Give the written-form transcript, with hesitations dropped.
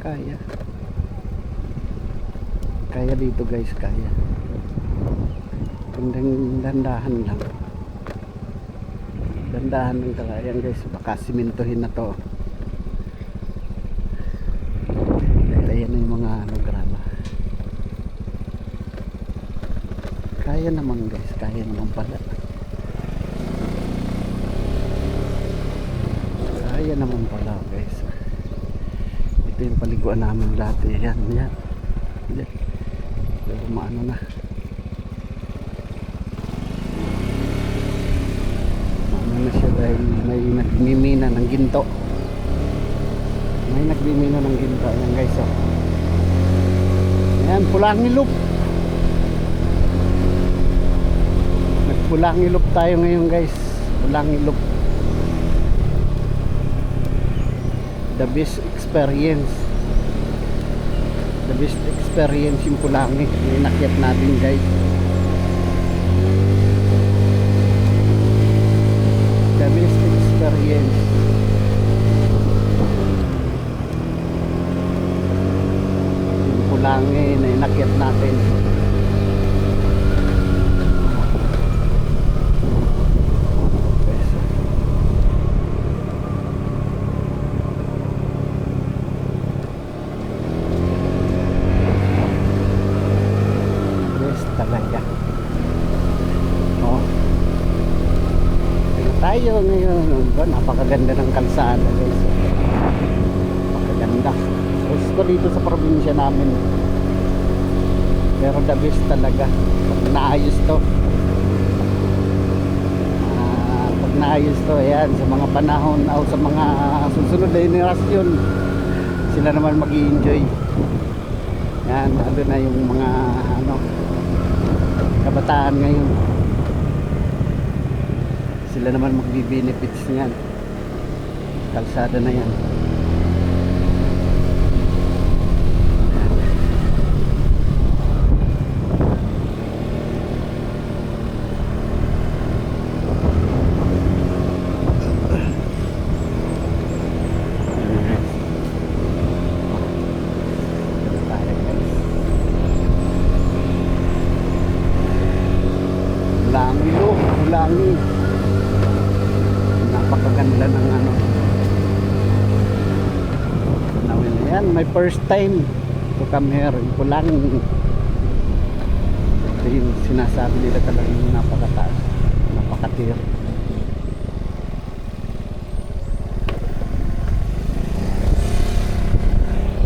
Kaya. Kaya dito guys, kaya. Kung dandahan lang. Dandahan lang talaga. Ayan guys, baka simintuhin na to. Dahil ayan na yung mga grama. Kaya naman guys, kaya naman pala. Kaya naman pala guys. Ito yung paliguan namin dati. Yan, yan. Yan. Maano na. Maano na siya dahil may nagmimina ng ginto. May nagmimina ng ginto. Ayan guys, oh. Ayan, Pulangilop. Nagpulangilop tayo ngayon guys. Pulangilop. The best experience. The best experience yung Pulangi. Inakyat natin guys. The best experience. Yung Pulangi na inakyat natin. Talaga. Oh. Tingnan tayo ngayon. Oh, napakaganda ng kalsada guys. Napakaganda. Gusto dito sa probinsya namin. Pero the best talaga. Pag naayos to. Pag naayos to, ayan, sa mga panahon o sa mga susunod na henerasyon, sila naman mag-i-enjoy. Yan, ano na yung mga ano, kabataan ngayon, sila naman magbi-benefits niyan. Kalsada na yan. Pulangi. Napakaganda ng ano. Nawin yan, my first time to come here in Pulangi. Ito yung sinasabi nila talagang napakataas, napakatir.